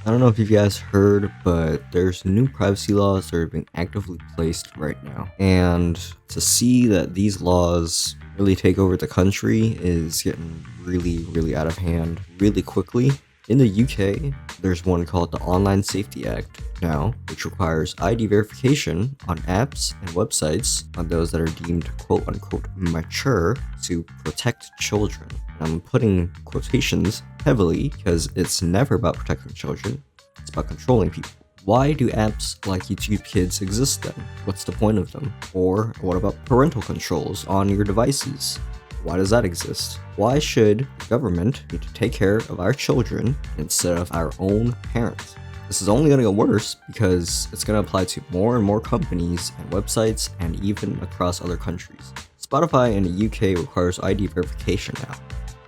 I don't know if you guys heard, but there's new privacy laws that are being actively placed right now. And to see that these laws really take over the country is getting really out of hand really quickly. In the UK, there's one called the Online Safety Act now, which requires ID verification on apps and websites on those that are deemed quote unquote mature to protect children. I'm putting quotations heavily because it's never about protecting children, it's about controlling people. Why do apps like YouTube Kids exist then? What's the point of them? Or what about parental controls on your devices? Why does that exist? Why should the government need to take care of our children instead of our own parents? This is only going to get worse because it's going to apply to more and more companies and websites and even across other countries. Spotify in the UK requires ID verification now.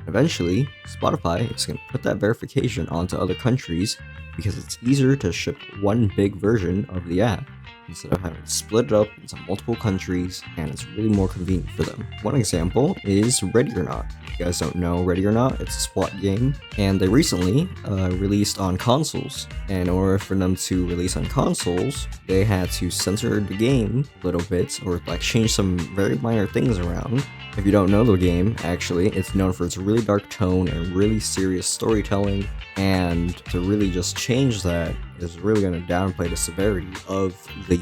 Eventually, Spotify is going to put that verification onto other countries because it's easier to ship one big version of the app instead of having to split it up into multiple countries, and it's really more convenient for them. One example is Ready or Not. If you guys don't know Ready or Not, it's a SWAT game, and they recently released on consoles. And in order for them to release on consoles, they had to censor the game a little bit, or like change some very minor things around. If you don't know the game, actually, it's known for its really dark tone and really serious storytelling, and to really just change that is really going to downplay the severity of the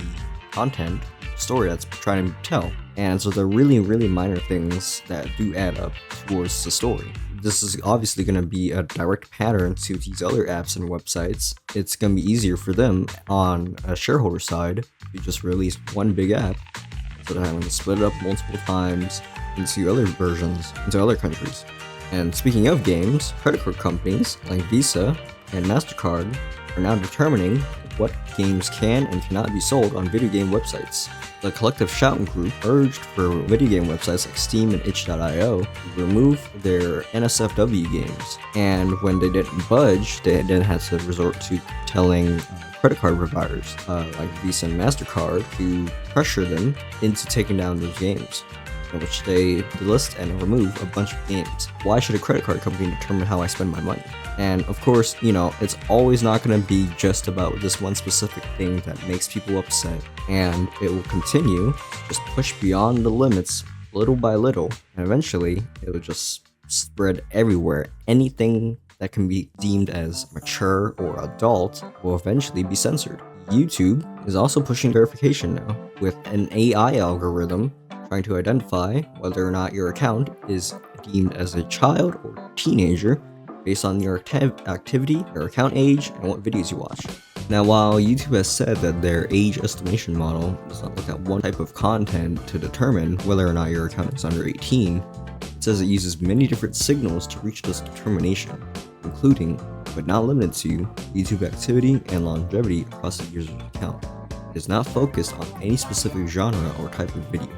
content story that's trying to tell. And so they're really minor things that do add up towards the story. This is obviously going to be a direct pattern to these other apps and websites. It's going to be easier for them on a shareholder side to just release one big app instead of having to split it up multiple times into other versions, into other countries. And speaking of games, credit card companies like Visa and MasterCard are now determining what games can and cannot be sold on video game websites. The collective shouting group urged for video game websites like Steam and itch.io to remove their NSFW games. And when they didn't budge, they then had to resort to telling credit card providers like Visa and MasterCard to pressure them into taking down those games, in which they delist and remove a bunch of games. Why should a credit card company determine how I spend my money? And of course, it's always not going to be just about this one specific thing that makes people upset, and it will continue to just push beyond the limits little by little, and eventually it will just spread everywhere. Anything that can be deemed as mature or adult will eventually be censored. YouTube is also pushing verification now with an AI algorithm trying to identify whether or not your account is deemed as a child or teenager based on your activity, your account age, and what videos you watch. Now, while YouTube has said that their age estimation model does not look at one type of content to determine whether or not your account is under 18, it says it uses many different signals to reach this determination, including, but not limited to, YouTube activity and longevity across the user's account. It is not focused on any specific genre or type of video.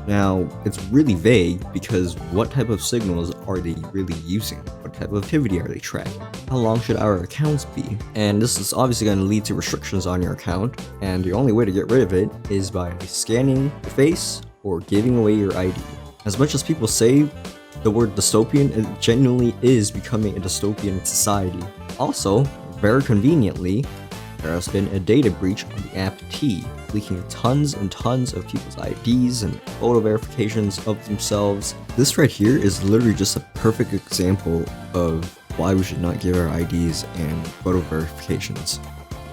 Now, it's really vague because what type of signals are they really using? What type of activity are they tracking? How long should our accounts be? And this is obviously going to lead to restrictions on your account, and the only way to get rid of it is by scanning your face or giving away your ID. As much as people say the word dystopian, it genuinely is becoming a dystopian society. Also, very conveniently, there has been a data breach on the app T, leaking tons and tons of people's IDs and photo verifications of themselves. This right here is literally just a perfect example of why we should not give our IDs and photo verifications.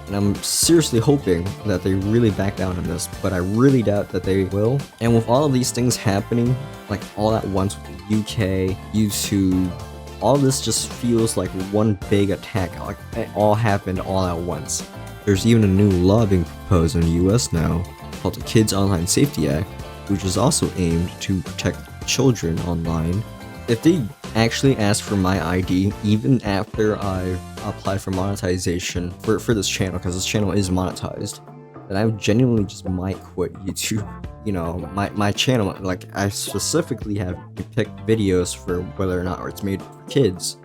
And I'm seriously hoping that they really back down on this, but I really doubt that they will. And with all of these things happening, like all at once with the UK, YouTube, all this just feels like one big attack, like it all happened all at once. There's even a new law being proposed in the US now called the Kids Online Safety Act, which is also aimed to protect children online. If they actually ask for my ID even after I apply for monetization for this channel, because this channel is monetized, then I genuinely just might quit YouTube. My channel, like I specifically have picked videos for whether or not it's made for kids.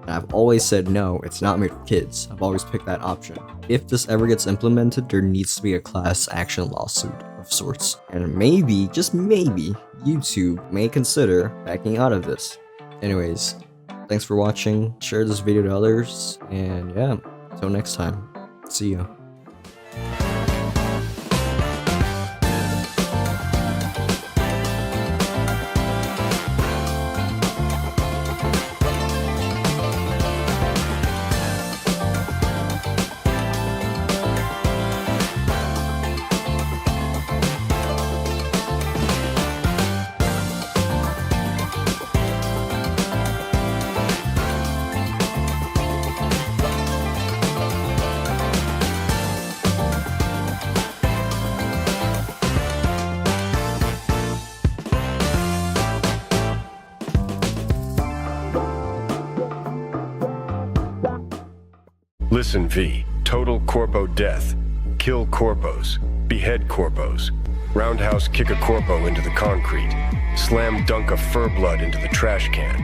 And I've always said no, it's not made for kids. I've always picked that option. If this ever gets implemented, there needs to be a class action lawsuit of sorts. And maybe, just maybe, YouTube may consider backing out of this. Anyways, thanks for watching. Share this video to others, and yeah, Till next time, see ya. Listen V, total corpo death, kill corpos, behead corpos, roundhouse kick a corpo into the concrete, slam dunk a fur blood into the trash can.